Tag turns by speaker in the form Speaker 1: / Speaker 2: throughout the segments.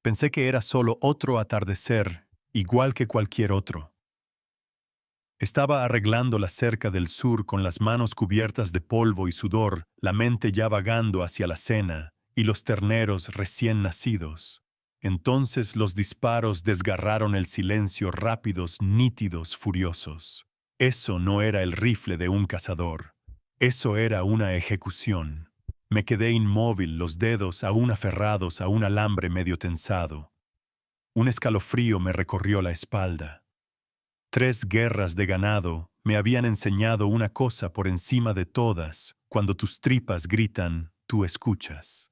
Speaker 1: Pensé que era solo otro atardecer, igual que cualquier otro. Estaba arreglando la cerca del sur con las manos cubiertas de polvo y sudor, la mente ya vagando hacia la cena y los terneros recién nacidos. Entonces los disparos desgarraron el silencio, rápidos, nítidos, furiosos. Eso no era el rifle de un cazador. Eso era una ejecución. Me quedé inmóvil, los dedos aún aferrados a un alambre medio tensado. Un escalofrío me recorrió la espalda. 3 guerras de ganado me habían enseñado una cosa por encima de todas: cuando tus tripas gritan, tú escuchas.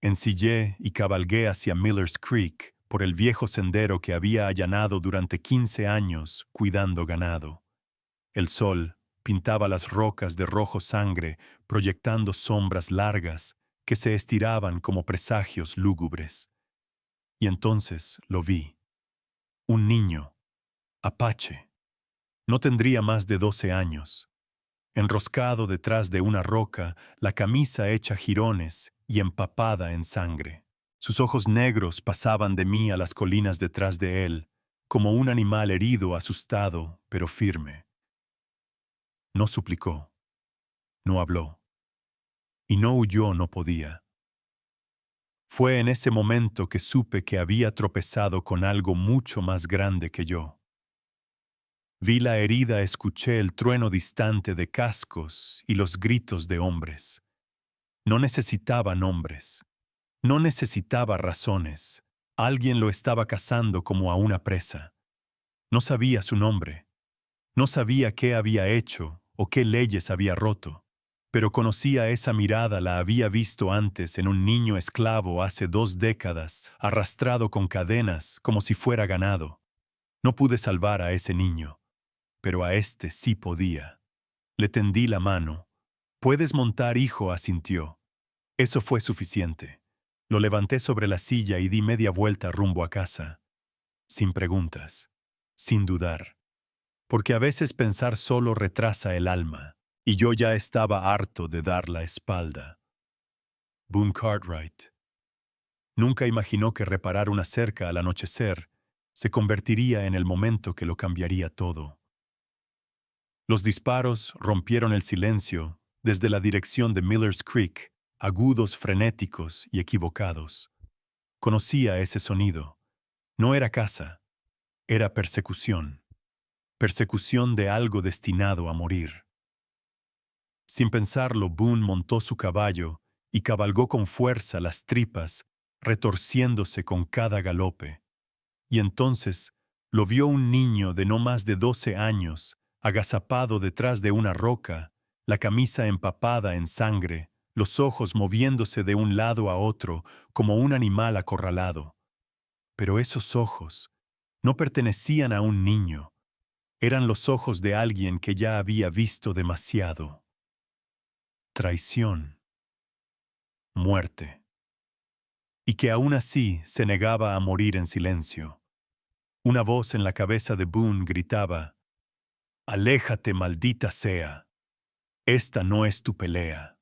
Speaker 1: Ensillé y cabalgué hacia Miller's Creek por el viejo sendero que había allanado durante 15 años cuidando ganado. El sol pintaba las rocas de rojo sangre, proyectando sombras largas que se estiraban como presagios lúgubres. Y entonces lo vi. Un niño, apache. No tendría más de 12 años. Enroscado detrás de una roca, la camisa hecha jirones y empapada en sangre. Sus ojos negros pasaban de mí a las colinas detrás de él, como un animal herido, asustado, pero firme. No suplicó, no habló, y no huyó, no podía. Fue en ese momento que supe que había tropezado con algo mucho más grande que yo. Vi la herida, escuché el trueno distante de cascos y los gritos de hombres. No necesitaba nombres, no necesitaba razones. Alguien lo estaba cazando como a una presa. No sabía su nombre, no sabía qué había hecho o qué leyes había roto, pero conocía esa mirada, la había visto antes en un niño esclavo hace 2 décadas, arrastrado con cadenas como si fuera ganado. No pude salvar a ese niño, pero a este sí podía. Le tendí la mano. «Puedes montar, hijo», asintió. Eso fue suficiente. Lo levanté sobre la silla y di media vuelta rumbo a casa. Sin preguntas, sin dudar. Porque a veces pensar solo retrasa el alma, y yo ya estaba harto de dar la espalda. Boone Cartwright. Nunca imaginó que reparar una cerca al anochecer se convertiría en el momento que lo cambiaría todo. Los disparos rompieron el silencio desde la dirección de Miller's Creek, agudos, frenéticos y equivocados. Conocía ese sonido. No era caza, era persecución. Persecución de algo destinado a morir. Sin pensarlo, Boone montó su caballo y cabalgó con fuerza, las tripas retorciéndose con cada galope. Y entonces lo vio un niño de no más de 12 años, agazapado detrás de una roca, la camisa empapada en sangre, los ojos moviéndose de un lado a otro como un animal acorralado. Pero esos ojos no pertenecían a un niño, eran los ojos de alguien que ya había visto demasiado. Traición, muerte, y que aún así se negaba a morir en silencio. Una voz en la cabeza de Boone gritaba: «Aléjate, maldita sea. Esta no es tu pelea».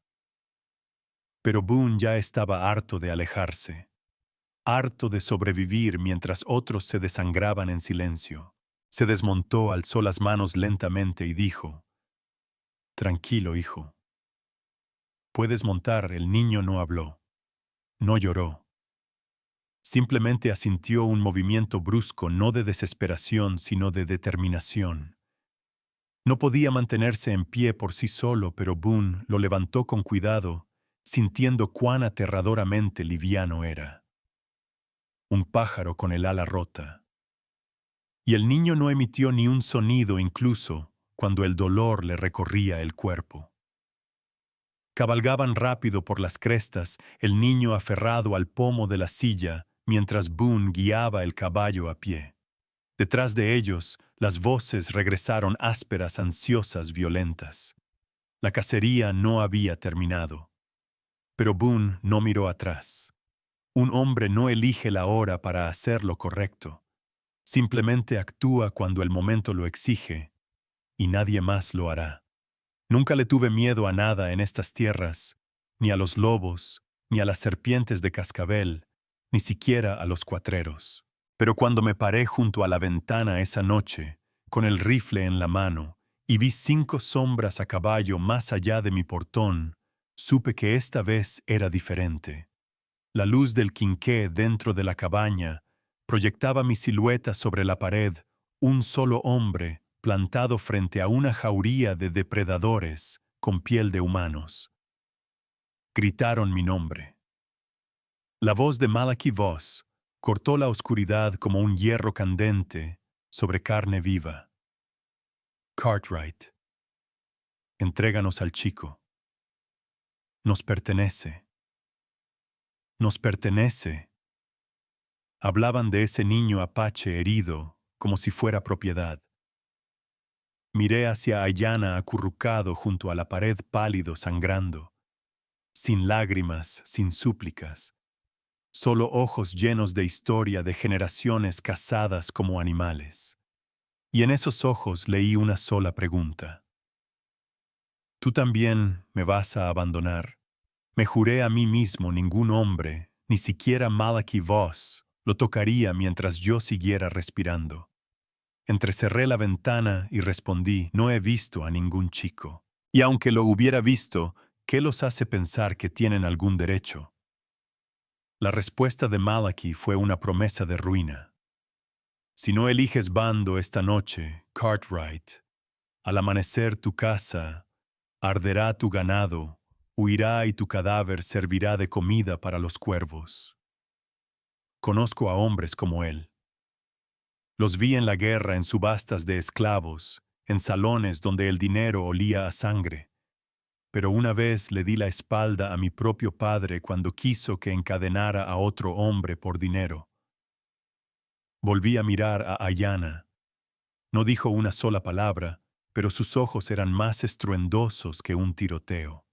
Speaker 1: Pero Boone ya estaba harto de alejarse, harto de sobrevivir mientras otros se desangraban en silencio. Se desmontó, alzó las manos lentamente y dijo: «Tranquilo, hijo. Puedes montar». El niño no habló, no lloró. Simplemente asintió, un movimiento brusco, no de desesperación, sino de determinación. No podía mantenerse en pie por sí solo, pero Boone lo levantó con cuidado, sintiendo cuán aterradoramente liviano era. Un pájaro con el ala rota. Y el niño no emitió ni un sonido, incluso cuando el dolor le recorría el cuerpo. Cabalgaban rápido por las crestas, el niño aferrado al pomo de la silla, mientras Boone guiaba el caballo a pie. Detrás de ellos, las voces regresaron, ásperas, ansiosas, violentas. La cacería no había terminado. Pero Boone no miró atrás. Un hombre no elige la hora para hacer lo correcto. Simplemente actúa cuando el momento lo exige, y nadie más lo hará. Nunca le tuve miedo a nada en estas tierras, ni a los lobos, ni a las serpientes de cascabel, ni siquiera a los cuatreros. Pero cuando me paré junto a la ventana esa noche, con el rifle en la mano, y vi 5 sombras a caballo más allá de mi portón, supe que esta vez era diferente. La luz del quinqué dentro de la cabaña proyectaba mi silueta sobre la pared, un solo hombre plantado frente a una jauría de depredadores con piel de humanos. Gritaron mi nombre. La voz de Malachi Voss cortó la oscuridad como un hierro candente sobre carne viva. Cartwright, entréganos al chico. Nos pertenece. Nos pertenece. Hablaban de ese niño apache herido como si fuera propiedad. Miré hacia Ayanna acurrucado junto a la pared pálido sangrando, sin lágrimas, sin súplicas, solo ojos llenos de historia de generaciones cazadas como animales. Y en esos ojos leí una sola pregunta. ¿Tú también me vas a abandonar? Me juré a mí mismo ningún hombre, ni siquiera Malachi Voss, lo tocaría mientras yo siguiera respirando. Entrecerré la ventana y respondí, no he visto a ningún chico. Y aunque lo hubiera visto, ¿qué los hace pensar que tienen algún derecho? La respuesta de Malachi fue una promesa de ruina. Si no eliges bando esta noche, Cartwright, al amanecer tu casa, arderá tu ganado, huirá y tu cadáver servirá de comida para los cuervos. Conozco a hombres como él. Los vi en la guerra en subastas de esclavos, en salones donde el dinero olía a sangre. Pero una vez le di la espalda a mi propio padre cuando quiso que encadenara a otro hombre por dinero. Volví a mirar a Ayanna. No dijo una sola palabra, pero sus ojos eran más estruendosos que un tiroteo.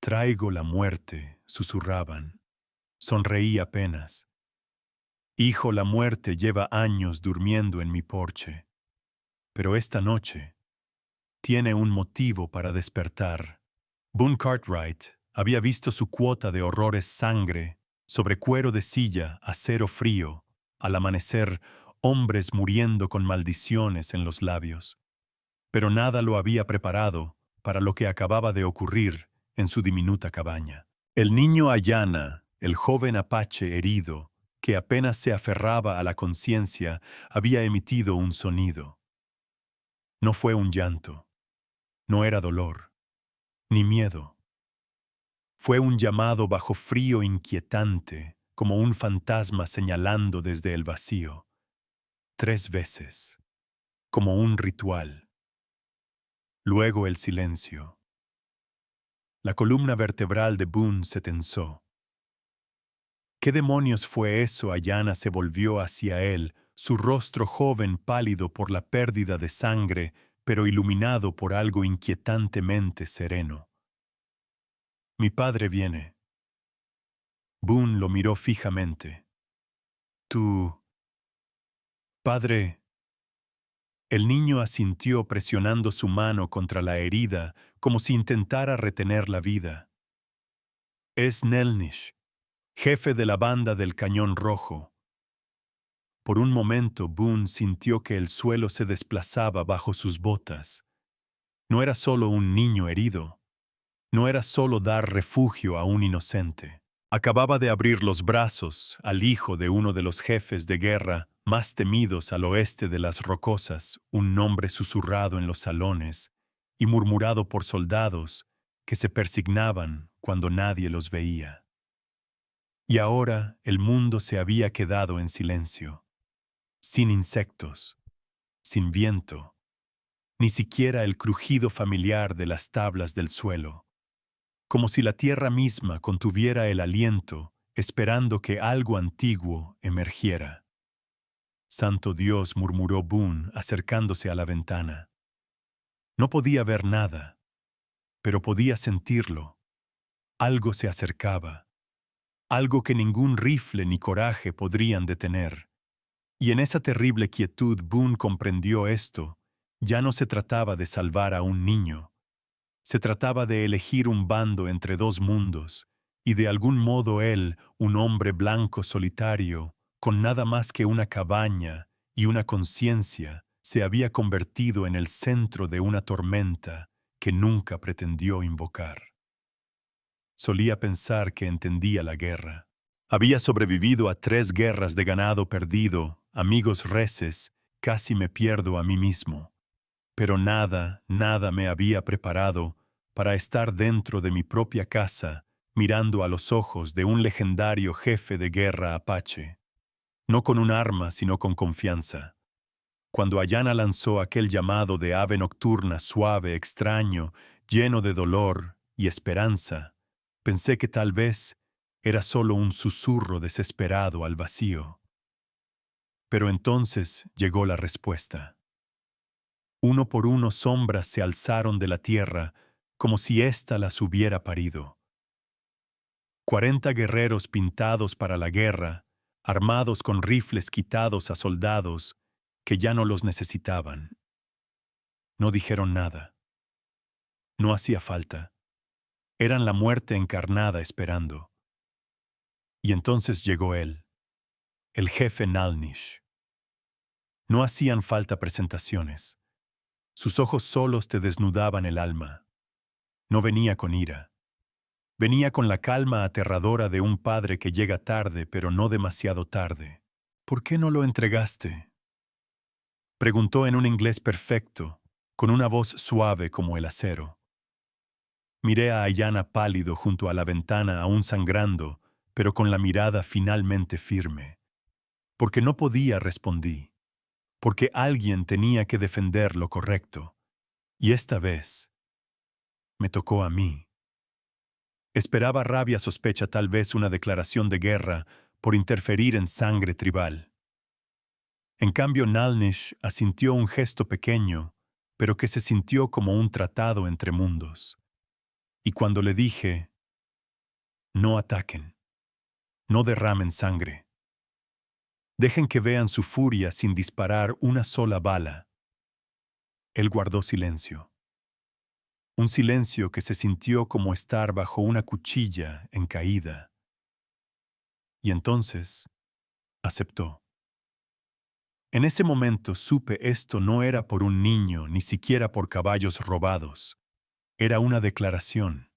Speaker 1: Traigo la muerte, susurraban. Sonreí apenas. Hijo, la muerte lleva años durmiendo en mi porche. Pero esta noche tiene un motivo para despertar. Boone Cartwright había visto su cuota de horrores sangre, sobre cuero de silla, acero frío, al amanecer, hombres muriendo con maldiciones en los labios. Pero nada lo había preparado para lo que acababa de ocurrir en su diminuta cabaña. El niño Ayanna, el joven apache herido, que apenas se aferraba a la conciencia, había emitido un sonido. No fue un llanto, no era dolor, ni miedo. Fue un llamado bajo frío inquietante, como un fantasma señalando desde el vacío. 3 veces, como un ritual. Luego el silencio. La columna vertebral de Boone se tensó. ¿Qué demonios fue eso? Ayanna se volvió hacia él, su rostro joven pálido por la pérdida de sangre, pero iluminado por algo inquietantemente sereno. Mi padre viene. Boone lo miró fijamente. ¿Tu padre? El niño asintió presionando su mano contra la herida, como si intentara retener la vida. Es Nelnish, jefe de la banda del Cañón Rojo. Por un momento Boone sintió que el suelo se desplazaba bajo sus botas. No era solo un niño herido. No era solo dar refugio a un inocente. Acababa de abrir los brazos al hijo de uno de los jefes de guerra más temidos al oeste de las Rocosas, un nombre susurrado en los salones y murmurado por soldados que se persignaban cuando nadie los veía. Y ahora el mundo se había quedado en silencio, sin insectos, sin viento, ni siquiera el crujido familiar de las tablas del suelo, como si la tierra misma contuviera el aliento, esperando que algo antiguo emergiera. Santo Dios, murmuró Boone, acercándose a la ventana. No podía ver nada, pero podía sentirlo. Algo se acercaba, algo que ningún rifle ni coraje podrían detener. Y en esa terrible quietud Boone comprendió esto. Ya no se trataba de salvar a un niño. Se trataba de elegir un bando entre 2 mundos, y de algún modo él, un hombre blanco solitario, con nada más que una cabaña y una conciencia, se había convertido en el centro de una tormenta que nunca pretendió invocar. Solía pensar que entendía la guerra. Había sobrevivido a 3 guerras de ganado perdido, amigos reces, casi me pierdo a mí mismo. Pero nada, nada me había preparado para estar dentro de mi propia casa, mirando a los ojos de un legendario jefe de guerra apache. No con un arma, sino con confianza. Cuando Ayana lanzó aquel llamado de ave nocturna suave, extraño, lleno de dolor y esperanza, pensé que tal vez era solo un susurro desesperado al vacío. Pero entonces llegó la respuesta. Uno por uno sombras se alzaron de la tierra, como si ésta las hubiera parido. 40 guerreros pintados para la guerra, armados con rifles quitados a soldados que ya no los necesitaban. No dijeron nada. No hacía falta. Eran la muerte encarnada esperando. Y entonces llegó él, el jefe Nalnish. No hacían falta presentaciones. Sus ojos solos te desnudaban el alma. No venía con ira. Venía con la calma aterradora de un padre que llega tarde, pero no demasiado tarde. ¿Por qué no lo entregaste? Preguntó en un inglés perfecto, con una voz suave como el acero. Miré a Ayana pálido junto a la ventana, aún sangrando, pero con la mirada finalmente firme. Porque no podía, respondí. Porque alguien tenía que defender lo correcto. Y esta vez me tocó a mí. Esperaba rabia, sospecha, tal vez una declaración de guerra por interferir en sangre tribal. En cambio, Nalnish asintió un gesto pequeño, pero que se sintió como un tratado entre mundos. Y cuando le dije, no ataquen, no derramen sangre, dejen que vean su furia sin disparar una sola bala, él guardó silencio. Un silencio que se sintió como estar bajo una cuchilla en caída. Y entonces aceptó. En ese momento supe esto no era por un niño, ni siquiera por caballos robados. Era una declaración,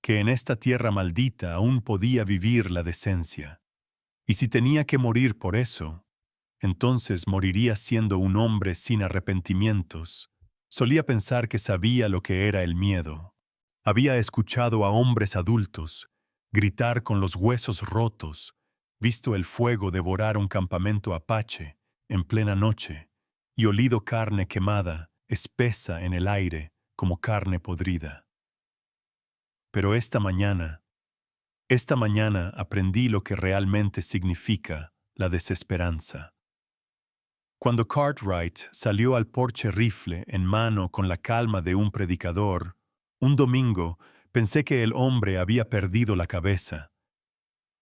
Speaker 1: que en esta tierra maldita aún podía vivir la decencia. Y si tenía que morir por eso, entonces moriría siendo un hombre sin arrepentimientos. Solía pensar que sabía lo que era el miedo. Había escuchado a hombres adultos gritar con los huesos rotos, visto el fuego devorar un campamento apache en plena noche y olido carne quemada, espesa en el aire como carne podrida. Pero esta mañana aprendí lo que realmente significa la desesperanza. Cuando Cartwright salió al porche rifle en mano con la calma de un predicador, un domingo pensé que el hombre había perdido la cabeza.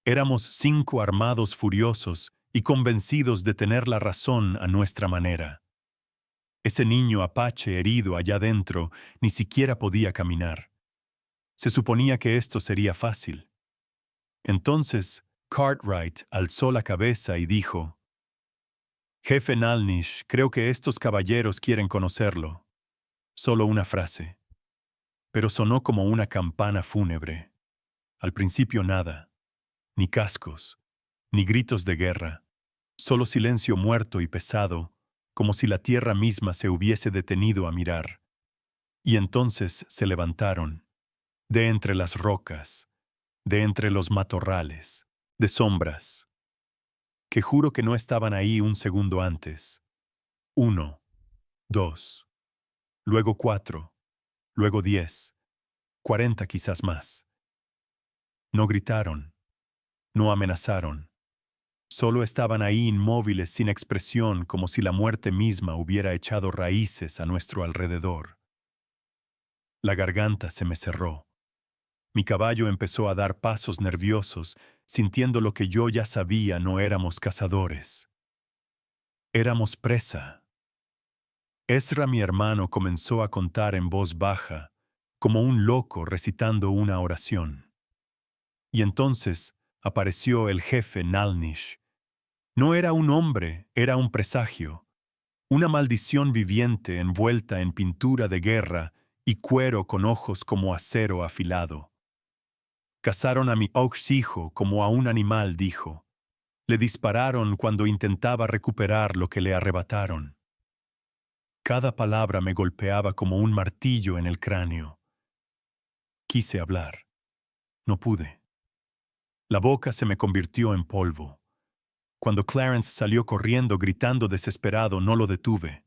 Speaker 1: Éramos 5 armados furiosos y convencidos de tener la razón a nuestra manera. Ese niño apache herido allá dentro ni siquiera podía caminar. Se suponía que esto sería fácil. Entonces, Cartwright alzó la cabeza y dijo, «Jefe Nalnish, creo que estos caballeros quieren conocerlo». Solo una frase. Pero sonó como una campana fúnebre. Al principio nada, ni cascos, ni gritos de guerra, solo silencio muerto y pesado, como si la tierra misma se hubiese detenido a mirar. Y entonces se levantaron, de entre las rocas, de entre los matorrales, de sombras, que juro que no estaban ahí un segundo antes. 1, 2, luego 4, luego 10, 40 quizás más. No gritaron, no amenazaron. Solo estaban ahí inmóviles sin expresión, como si la muerte misma hubiera echado raíces a nuestro alrededor. La garganta se me cerró. Mi caballo empezó a dar pasos nerviosos, sintiendo lo que yo ya sabía: no éramos cazadores. Éramos presa. Ezra, mi hermano, comenzó a contar en voz baja, como un loco recitando una oración. Y entonces apareció el jefe Nalnish. No era un hombre, era un presagio, una maldición viviente envuelta en pintura de guerra y cuero con ojos como acero afilado. Cazaron a mi hijo como a un animal, dijo. Le dispararon cuando intentaba recuperar lo que le arrebataron. Cada palabra me golpeaba como un martillo en el cráneo. Quise hablar. No pude. La boca se me convirtió en polvo. Cuando Clarence salió corriendo gritando desesperado, no lo detuve.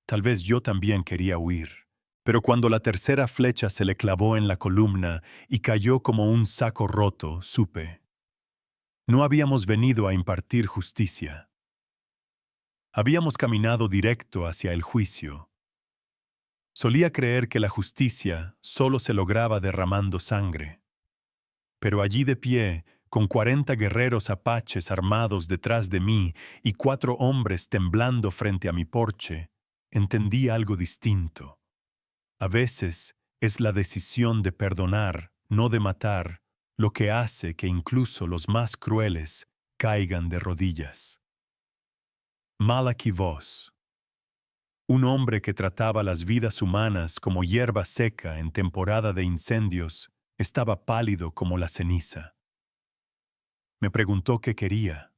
Speaker 1: Tal vez yo también quería huir. Pero cuando la tercera flecha se le clavó en la columna y cayó como un saco roto, supe. No habíamos venido a impartir justicia. Habíamos caminado directo hacia el juicio. Solía creer que la justicia solo se lograba derramando sangre. Pero allí de pie, con 40 guerreros apaches armados detrás de mí y 4 hombres temblando frente a mi porche, entendí algo distinto. A veces es la decisión de perdonar, no de matar, lo que hace que incluso los más crueles caigan de rodillas. Malachi Voss, un hombre que trataba las vidas humanas como hierba seca en temporada de incendios, estaba pálido como la ceniza. Me preguntó qué quería.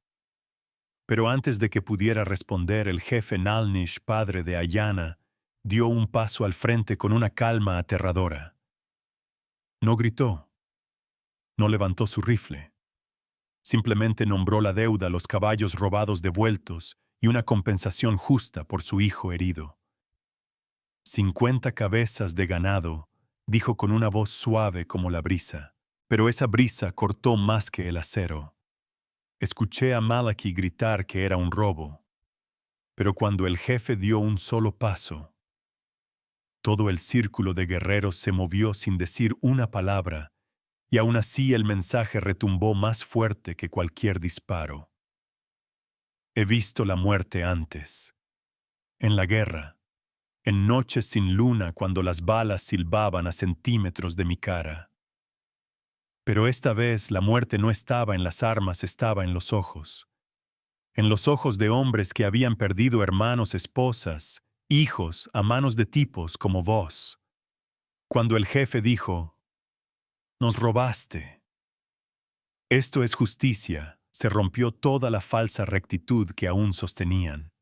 Speaker 1: Pero antes de que pudiera responder, el jefe Nalnish, padre de Ayana, dio un paso al frente con una calma aterradora. No gritó. No levantó su rifle. Simplemente nombró la deuda, los caballos robados devueltos y una compensación justa por su hijo herido. 50 cabezas de ganado, dijo con una voz suave como la brisa. Pero esa brisa cortó más que el acero. Escuché a Malachi gritar que era un robo. Pero cuando el jefe dio un solo paso, todo el círculo de guerreros se movió sin decir una palabra, y aún así el mensaje retumbó más fuerte que cualquier disparo. He visto la muerte antes, en la guerra, en noches sin luna cuando las balas silbaban a centímetros de mi cara. Pero esta vez la muerte no estaba en las armas, estaba en los ojos de hombres que habían perdido hermanos, esposas, hijos a manos de tipos como vos. Cuando el jefe dijo, «Nos robaste». Esto es justicia, se rompió toda la falsa rectitud que aún sostenían.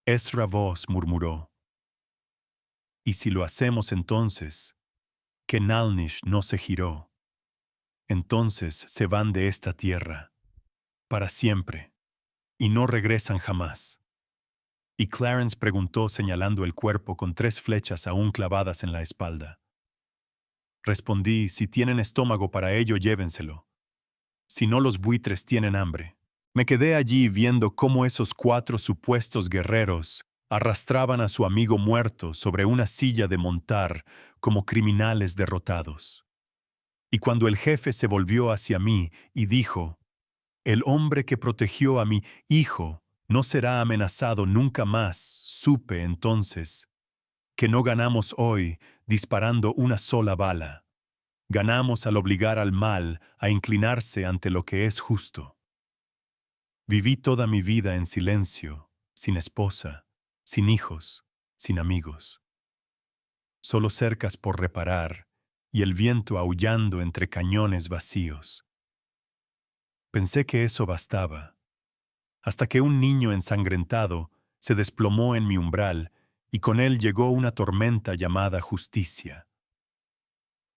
Speaker 1: Ezra Voss murmuró, «¿Y si lo hacemos entonces?» Que Nalnish no se giró. Entonces se van de esta tierra, para siempre, y no regresan jamás. Y Clarence preguntó señalando el cuerpo con 3 flechas aún clavadas en la espalda. Respondí, si tienen estómago para ello, llévenselo. Si no, los buitres tienen hambre. Me quedé allí viendo cómo esos 4 supuestos guerreros arrastraban a su amigo muerto sobre una silla de montar como criminales derrotados. Y cuando el jefe se volvió hacia mí y dijo, «El hombre que protegió a mi hijo no será amenazado nunca más», supe entonces que no ganamos hoy disparando una sola bala. Ganamos al obligar al mal a inclinarse ante lo que es justo. Viví toda mi vida en silencio, sin esposa, sin hijos, sin amigos. Solo cercas por reparar y el viento aullando entre cañones vacíos. Pensé que eso bastaba, hasta que un niño ensangrentado se desplomó en mi umbral y con él llegó una tormenta llamada justicia.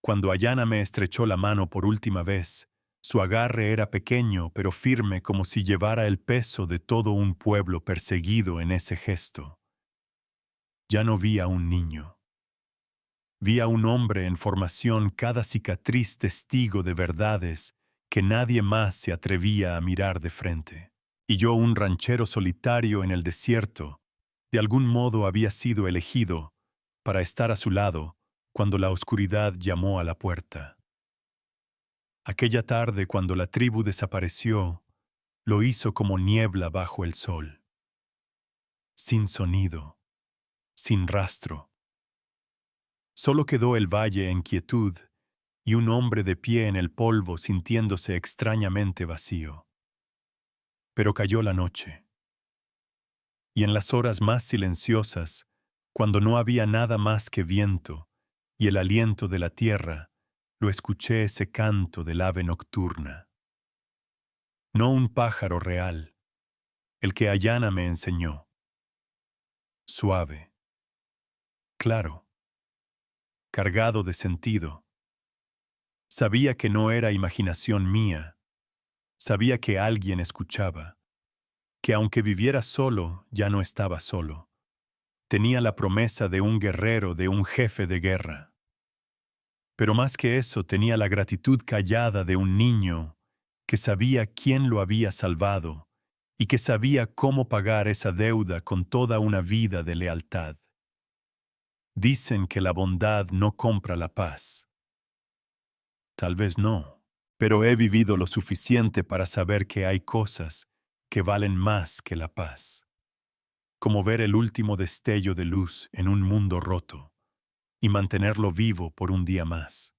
Speaker 1: Cuando Ayana me estrechó la mano por última vez, su agarre era pequeño pero firme como si llevara el peso de todo un pueblo perseguido en ese gesto. Ya no vi a un niño. Vi a un hombre en formación, cada cicatriz testigo de verdades que nadie más se atrevía a mirar de frente. Y yo, un ranchero solitario en el desierto, de algún modo había sido elegido para estar a su lado cuando la oscuridad llamó a la puerta. Aquella tarde, cuando la tribu desapareció, lo hizo como niebla bajo el sol. Sin sonido, sin rastro. Solo quedó el valle en quietud y un hombre de pie en el polvo sintiéndose extrañamente vacío. Pero cayó la noche, y en las horas más silenciosas, cuando no había nada más que viento y el aliento de la tierra, lo escuché ese canto del ave nocturna. No un pájaro real, el que Ayana me enseñó. Suave, claro, cargado de sentido. Sabía que no era imaginación mía, sabía que alguien escuchaba, que aunque viviera solo, ya no estaba solo. Tenía la promesa de un guerrero, de un jefe de guerra. Pero más que eso, tenía la gratitud callada de un niño que sabía quién lo había salvado y que sabía cómo pagar esa deuda con toda una vida de lealtad. Dicen que la bondad no compra la paz. Tal vez no, pero he vivido lo suficiente para saber que hay cosas que valen más que la paz, como ver el último destello de luz en un mundo roto y mantenerlo vivo por un día más.